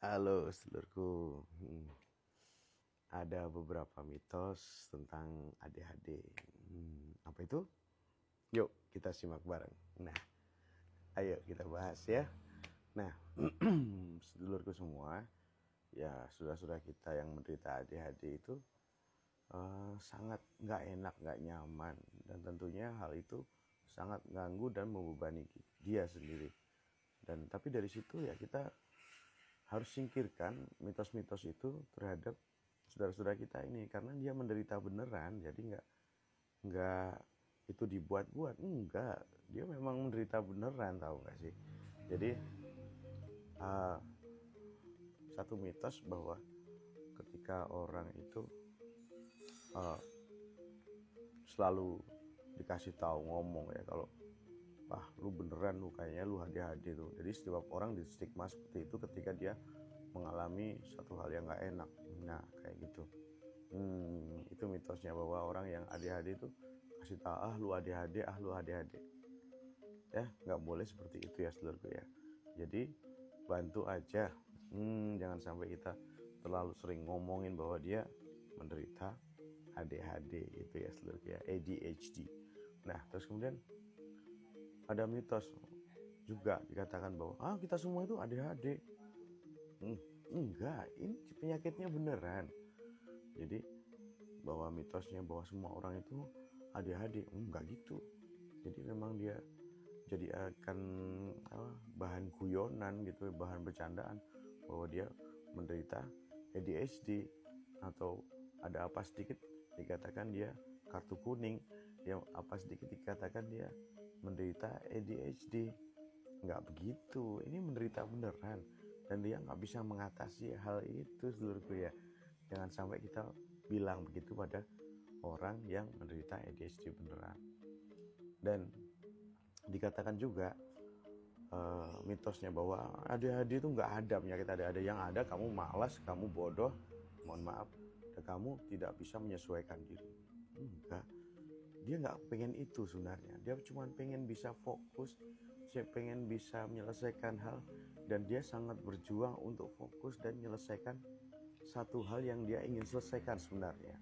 Halo sedulurku. Ada beberapa mitos tentang ADHD. Apa itu? Yuk kita simak bareng. Nah, ayo kita bahas ya. Nah, sedulurku semua, ya saudara-saudara kita yang menderita ADHD itu sangat nggak enak, nggak nyaman, dan tentunya hal itu sangat ganggu dan membebani dia sendiri. Dan tapi dari situ ya kita harus singkirkan mitos-mitos itu terhadap saudara-saudara kita ini, karena dia menderita beneran. Jadi nggak itu dibuat-buat, enggak, dia memang menderita beneran, tahu nggak sih? Jadi satu mitos bahwa ketika orang itu selalu dikasih tahu ngomong ya, kalau lu beneran, lu kayaknya lu ADHD tuh. Jadi setiap orang di stigma seperti itu ketika dia mengalami satu hal yang nggak enak. Nah kayak gitu. Itu mitosnya bahwa orang yang ADHD itu kasih tahu, lu ADHD, lu ADHD. Ya nggak boleh seperti itu ya seluruhku ya. Jadi bantu aja, jangan sampai kita terlalu sering ngomongin bahwa dia menderita ADHD itu ya seluruhku ya, ADHD. Nah terus kemudian ada mitos juga dikatakan bahwa kita semua itu ADHD. Enggak, ini penyakitnya beneran. Jadi bahwa mitosnya bahwa semua orang itu ADHD, enggak gitu. Jadi memang dia jadi akan bahan guyonan gitu, bahan bercandaan bahwa dia menderita ADHD, atau ada apa sedikit dikatakan dia kartu kuning, yang apa sedikit dikatakan dia menderita ADHD. Nggak begitu, ini menderita beneran dan dia nggak bisa mengatasi hal itu seluruhku ya. Jangan sampai kita bilang begitu pada orang yang menderita ADHD beneran. Dan dikatakan juga mitosnya bahwa ADHD itu nggak ada penyakit ADHD. Yang ada kamu malas, kamu bodoh, mohon maaf, dan kamu tidak bisa menyesuaikan diri. Enggak, dia nggak pengen itu sebenarnya. Dia cuma pengen bisa fokus, dia pengen bisa menyelesaikan hal, dan dia sangat berjuang untuk fokus dan menyelesaikan satu hal yang dia ingin selesaikan sebenarnya.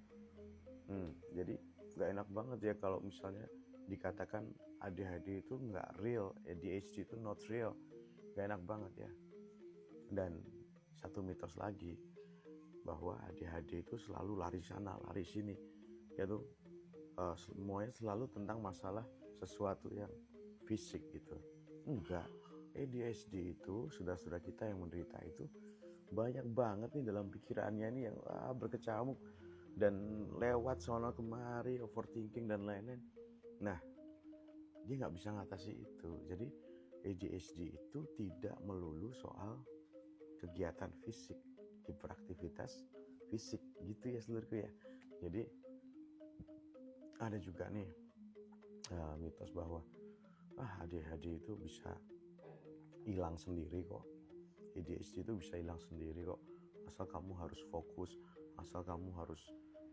Jadi nggak enak banget ya kalau misalnya dikatakan ADHD itu nggak real, ADHD itu not real. Nggak enak banget ya. Dan satu mitos lagi bahwa ADHD itu selalu lari sana lari sini, yaitu semuanya selalu tentang masalah sesuatu yang fisik gitu. Enggak, ADHD itu sudah kita yang menderita itu banyak banget nih dalam pikirannya nih yang berkecamuk dan lewat sono kemari, overthinking dan lain-lain. Nah, dia nggak bisa ngatasi itu. Jadi ADHD itu tidak melulu soal kegiatan fisik, hiperaktivitas fisik gitu ya seluruhku ya. Jadi ada juga nih mitos bahwa ADHD itu bisa hilang sendiri kok. ADHD itu bisa hilang sendiri kok, asal kamu harus fokus, asal kamu harus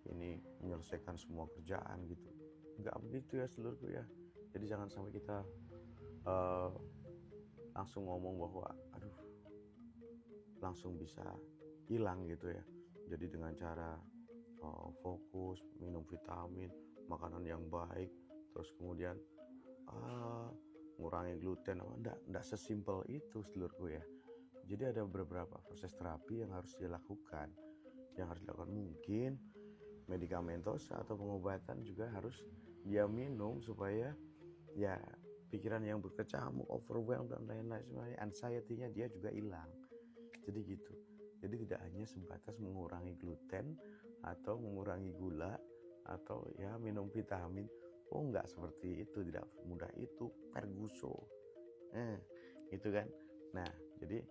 ini menyelesaikan semua kerjaan gitu. Nggak begitu ya seluruhku ya. Jadi jangan sampai kita langsung ngomong bahwa langsung bisa hilang gitu ya. Jadi dengan cara fokus, minum vitamin, makanan yang baik, terus kemudian ngurangi gluten, enggak sesimpel itu seluruhku ya. Jadi ada beberapa proses terapi yang harus dilakukan. Yang harus dilakukan mungkin medikamentos atau pengobatan juga harus dia minum supaya ya pikiran yang berkecamuk, overwhelmed dan lain-lain sebenarnya anxiety-nya dia juga hilang. Jadi gitu. Jadi tidak hanya sebatas mengurangi gluten atau mengurangi gula atau ya minum vitamin. Enggak seperti itu, tidak mudah itu. Perguso. Gitu kan. Nah, jadi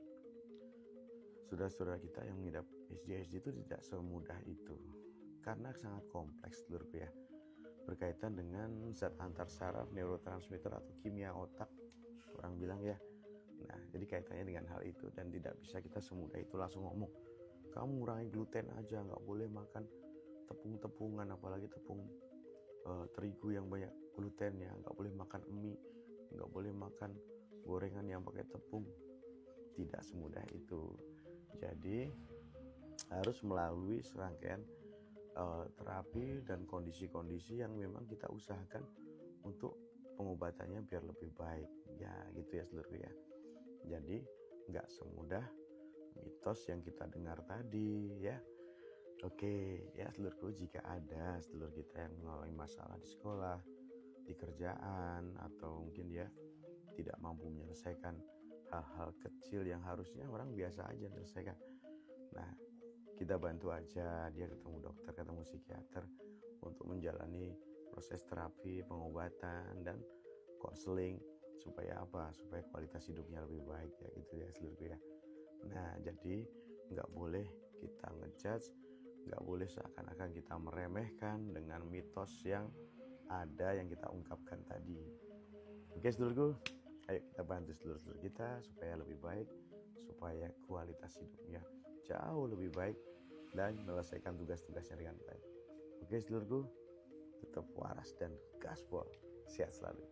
saudara-saudara kita yang mengidap ADHD itu tidak semudah itu. Karena sangat kompleks seluruhku ya. Berkaitan dengan zat antar saraf, neurotransmitter atau kimia otak, orang bilang ya. Nah, jadi kaitannya dengan hal itu, dan tidak bisa kita semudah itu langsung ngomong, kamu ngurangi gluten aja, nggak boleh makan tepung-tepungan, apalagi tepung terigu yang banyak glutennya, nggak boleh makan mie, nggak boleh makan gorengan yang pakai tepung. Tidak semudah itu. Jadi harus melalui serangkaian terapi dan kondisi-kondisi yang memang kita usahakan untuk pengobatannya biar lebih baik ya, gitu ya seluruh ya. Jadi nggak semudah mitos yang kita dengar tadi ya. Oke ya seluruhku, jika ada sedulur kita yang mengalami masalah di sekolah, di kerjaan, atau mungkin dia tidak mampu menyelesaikan hal-hal kecil yang harusnya orang biasa aja menyelesaikan, nah kita bantu aja dia ketemu dokter, ketemu psikiater untuk menjalani proses terapi, pengobatan, dan konseling supaya apa? Supaya kualitas hidupnya lebih baik ya, gitu ya seluruhku ya. Nah jadi nggak boleh kita ngejudge, nggak boleh seakan-akan kita meremehkan dengan mitos yang ada yang kita ungkapkan tadi. Oke sedulurku, ayo kita bantu sedulur-sedulur kita supaya lebih baik, supaya kualitas hidupnya jauh lebih baik dan menyelesaikan tugas-tugasnya dengan baik. Oke sedulurku, tetap waras dan gaspol, sehat selalu.